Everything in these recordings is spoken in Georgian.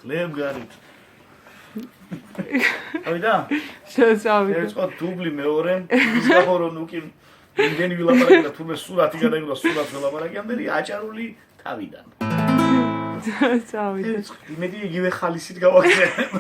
ხლებგარით. ავიდა? შეწავიდა. ეს ყო დუბლი მეორე, ის გახორო ნუკი იმდენი ვილაპარაკე და თურმე სურათი გადაიღო და სურათს ვილაპარაკე ამდენი აჭარული თავიდან. წავიდა. იმედი იგივე ხალისით გავახსენებ.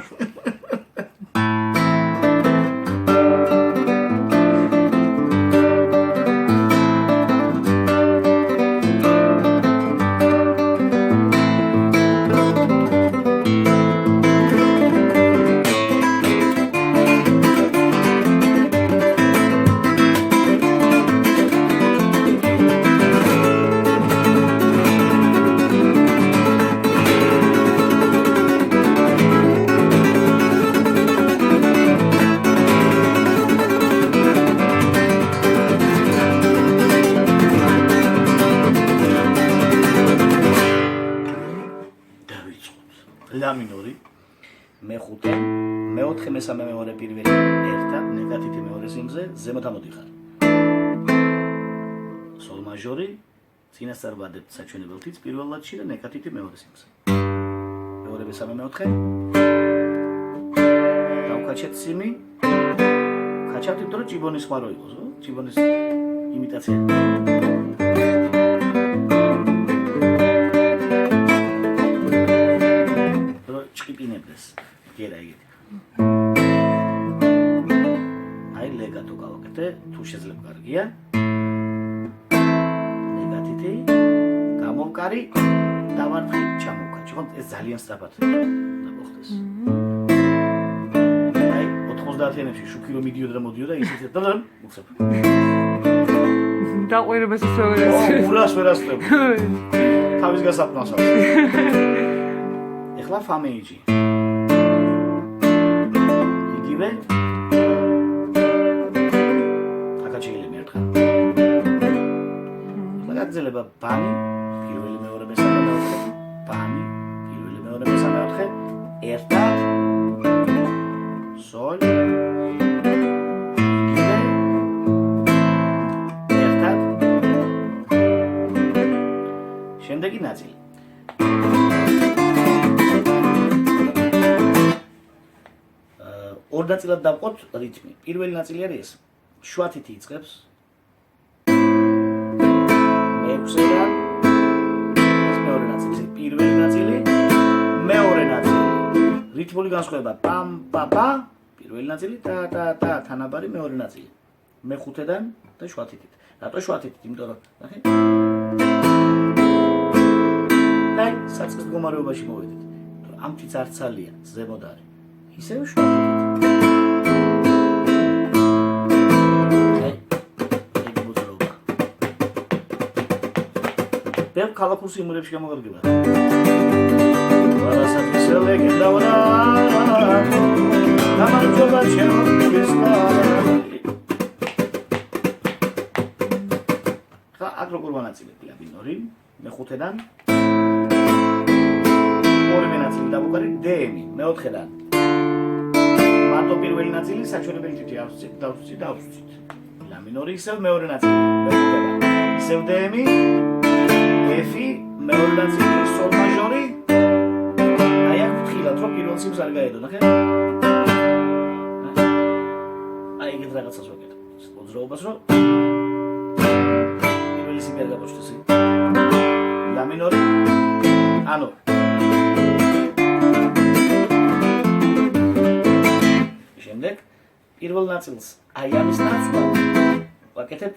ლა მინორი მეხუთე მეოთხე მესამე მეორე პირველი ერთა ნეგატივი მეორე სიმზე ზემოთ ამოდიხარ სოლ მაჟორი წინასწარ ვადებთ საჩვენებელთიც პირველ ლადში და ნეგატივი მეორე სიმზე მეორე მესამე მეოთხე დავკაჩეთ სიმი კაჩავთ იმიტომ რომ ჭიბონის ხმარო იყოს ჭიბონის იმიტაცია გერა იგი. აი ლეგატო გავაკეთე, თუ შეიძლება კარგია. ნეგატივი, გამოვკარი, დავარხი, ჩამოვკაჩი. ხო, ეს ძალიან სწრაფად მოხდეს. აი 90-იანებში შუქი რომ მიდიოდა და მოდიოდა, ისიც და მოხსებ. დაყვირებას ისევერეს. ურას ვერასწრებ. თავის გასაფრთხო. ეხლა ფამეიჯი. აკაჩილი მერხა. ლაგაძელება ბანი, პირველი მეორე მესამე მეოთხე, ბანი, პირველი მეორე მესამე მეოთხე, ერთად სოლ ერთად შემდეგი ნაწილი. ორ ნაწილად დავყოთ რიტმი. პირველი ნაწილი არის ეს. შუათითი იწყებს. მეექვსედან ეს მეორე ნაწილი. პირველი ნაწილი, მეორე ნაწილი. რიტმული განსხვავება პამ პაპა, პირველი ნაწილი და თანაბარი მეორე ნაწილი. მეხუთედან და შუათითით. რატო შუათითით? იმიტომ რომ ნახე. აი, საწყის მდგომარეობაში მოვედით. ამ თიც არცალია, ზემოთ არის. ისევ შუათითით. ბევრ ქალაქურ სიმღერებში გამოგარგება. ვარასაფის ლეგენდა ვარა. გამარჯობა ჩემთვის. ხა აქ როგორ ვანაწილებ ლა მინორი მეხუთედან ორივე ნაწილი დავუკარი დ-ემი მეოთხედან მარტო პირველი ნაწილი საჩვენებელი თითი ავსვით ლა მინორი ისევ მეორე ნაწილი მეხუთედან ისევ დ-ემი F-ი, მეორე ნაწილი, სოლ მაჟორი. აი აქ ვთხილავთ, რომ პირველ სიმს არ გაედო, ნახე? აი ეგეთ რაღაცას ვაკეთებ. მოძრაობას რომ პირველი სიმი არ გაბოჭდეს. ლა მინორი. ანუ შემდეგ პირველ ნაწილს აი ამის ნაწილად ვაკეთებ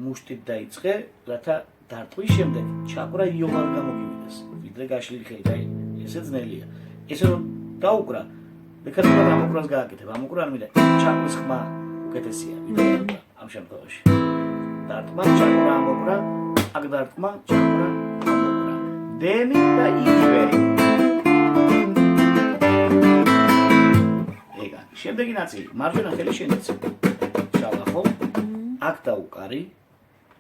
მუშტით დაიწყე, რათა დარტყვის შემდეგ ჩაკვრა იომარ გამოგივიდეს. ვიდრე გაშლილი ხელი, აი, ესე ძნელია. ესე რომ დაუკრა, მეკაცურად ამოკრას გააკეთებ, ამოკრა არ მინდა. ჩაკვის ხმა უკეთესია, ვიდრე ამ შემთხვევაში. დარტყმა, ჩაკვრა, ამოკრა, აქ დარტყმა, ჩაკვრა, ამოკრა. დ-ემი და იგივე. ეგა. შემდეგი ნაწილი, მარჯვენა ხელი შენიც. ჩავახო. აქ დაუკარი.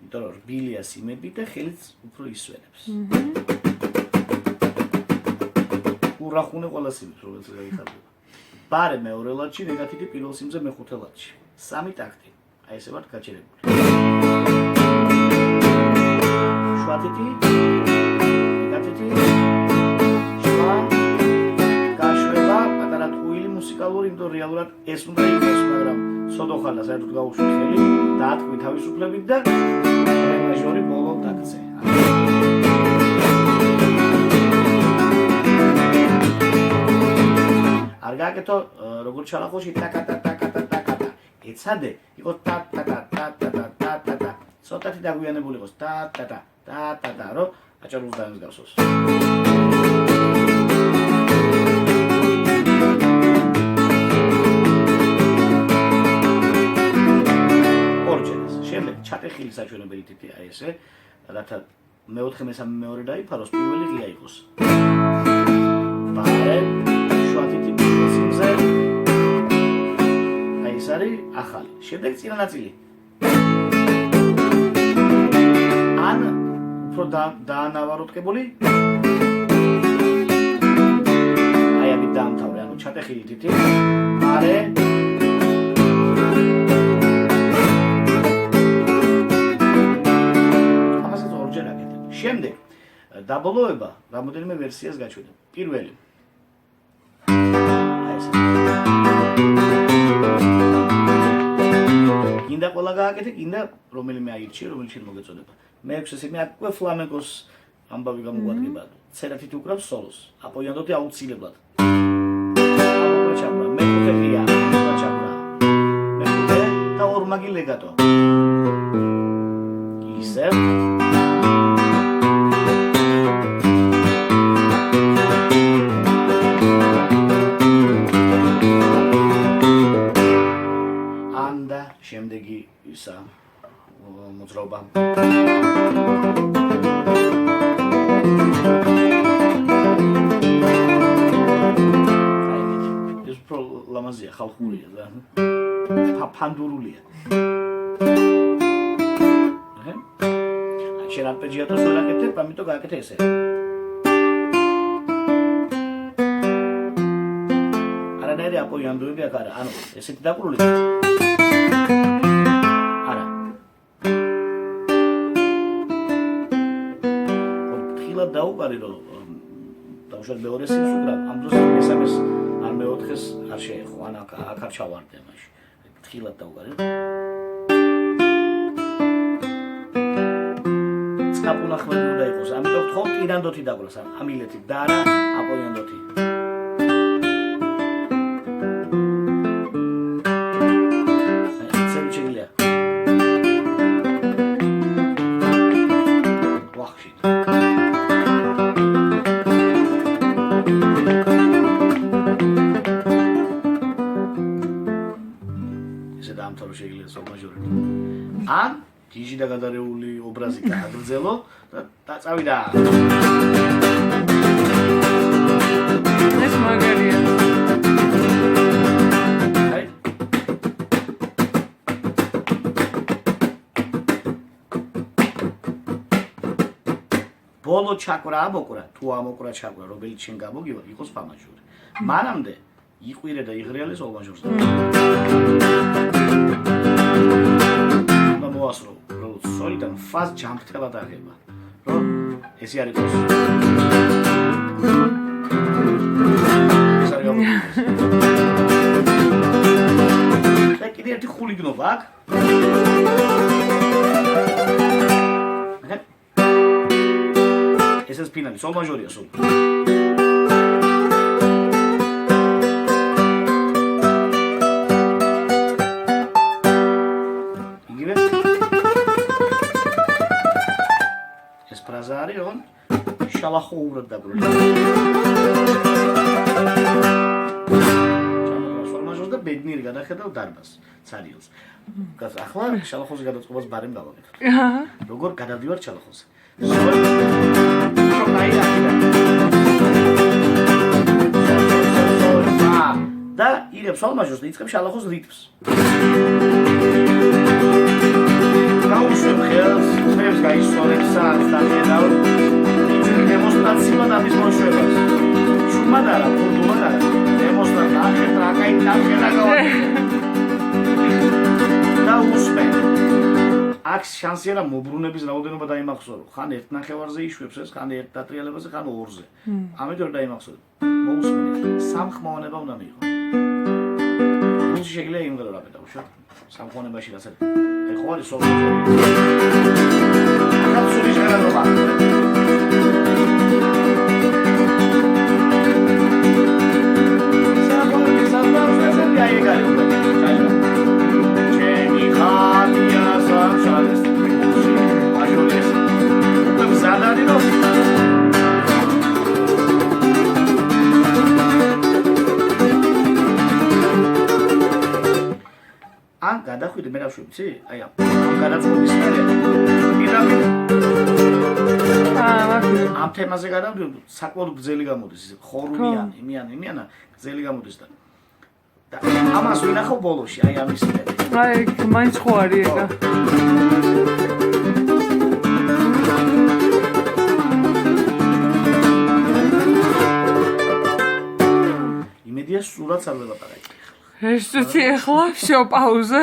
იმიტომ რომ რბილია სიმები და ხელიც უფრო ისვენებს. ურახუნე ყველა სიმებს, რომელიც გაიხარდება. ბარე მეორე ლადში, ნეგატივი პირველ სიმზე მეხუთე ლადში. სამი ტაქტი. აი ესე ვართ გაჩერებული. შუათითი, ნეგატივი რეალურად ეს უნდა იყოს, მაგრამ სოდოხალა საერთოდ გაუშვი ხელი, დაატყვი თავისუფლებით და რე მაჟორი ბოლო დაგწე. არ გააკეთო როგორც ჩალახოში ტაკატა. ეცადე იყოს ტატატატატატატატა. ცოტათი დაგვიანებული იყოს ტატატატატატა, რომ აჭარულს დაემსგავსოს. ჩატეხილი საჩვენებელი თითი აი ესე, რათა მეოთხე მესამე მეორე დაიფაროს, პირველი ღია იყოს. ბარე, შუათითი სიმზე. აი ეს არის ახალი. შემდეგ წინა ნაწილი. ან უფრო დაანავაროტკებული. აი ამით დაამთავრე, ანუ ჩატეხილი თითი. ბარე შემდეგ დაბოლოება რამოდენიმე ვერსიას გაჩვენებ. პირველი. აი ეს. გინდა ყველა გააკეთე, გინდა რომელიმე აირჩიე, რომელიც შენ მოგეწოდება. მეექვსე სიმე აკვე ფლამენკოს ამბავი გამოგვადგება. ცერათით უკრავს სოლოს. აპოიანდოთი აუცილებლად. აბა ჩაბრა, მეხუთე ღია, ჩაბრა. მეხუთე და ორმაგი ლეგატო. ისე შემდეგი ისა მოძრაობა. ეს უფრო ლამაზია, ხალხურია და ფანდურულია. შენ არპეჯიატოს ვერ აკეთებ, ამიტომ გააკეთე ესე. არანაირი აპოიანდოები აქ არა, ანუ ესეთი დაკრული. არა. ფრთხილად დაუყარი რომ დავუშვათ მეორე სიმს უკრავ, ამ დროს მესამეს ან მეოთხეს არ შეეხო, ან აქ არ ჩავარდე მაშინ. ფრთხილად დაუყარი. წკაპუნახმები უნდა იყოს, ამიტომ ვთხოვ ტირანდოთი დაგვრას, ამილეთი და არა აპოიანდოთი. ან ჯიჟი და გადარეული ობრაზი გააგრძელო და დაწავიდა. ეს მაგარია. აი. ბოლო ჩაკვრა ამოკვრა, თუ ამოკვრა ჩაკვრა, რომელიც შენ გამოგივა, იყოს ფა მაჟორი. მანამდე იყვირე და იღრიალე სოლ მაჟორს. მოასრო, რომ სოლიდან ფას ჯამფრთელად აღება. რომ ესე არ იყოს. ეს არის გამოგიოს. და კიდე ერთი ხულიგნობა აქ. ეს ფინალი, სოლ მაჟორია სულ. ფრაზა არის, რომ შალახო უბრად დაგრული. სოლ მაჟორს და ბედნიერი გადახედავ დარბას, ცარიელს. ახლა შალახოზე გადაწყობას ბარემ გავაკეთოთ. როგორ გადავდივარ შალახოზე. და ირებს სოლ მაჟორს და იწყებს შალახოს რიტმს. გაუშვებ ხელს, ხმებს გაისწორებს სანს და ხედავ დემონსტრაციულად ამის მოშვებას. შუმად არა, ფურდულად არა, დემონსტრაციად ახეთ რა კაი დახელა გავაკეთე. და უსმენ. აქ შანსი არა მობრუნების რაოდენობა დაიმახსოვრო. ხან ერთ ნახევარზე იშვებს ეს, ხან ერთ დატრიალებაზე, ხან ორზე. ამიტომ დაიმახსოვრე. მოусმენთ. სამხმოვანება უნდა მიიღო. სულში შეგიძლია იმღერო რა პედაგოგშო სამხონებაში რასაც აი ხო არის სოლო ახალ სულში გადავა სამხონების სამბავშვები აი ეგ არის ჩემი ხალხია სამშაბათს აჟოლეს ზადარი რო ან გადახვიდე მე რა შვიცი? აი ამ გადაწყვეტის მერე პირამიდ ამ თემაზე გადავდივარ საკმაოდ გრძელი გამოდის ისე ხორუმიანი იმიანა გრძელი გამოდის და ამას ვინახავ ბოლოში აი ამის მერე აი მაინც ხო არის ეგა იმედია სულაც არ ველაპარაკე ეს წუთი ახლა შო პაუზე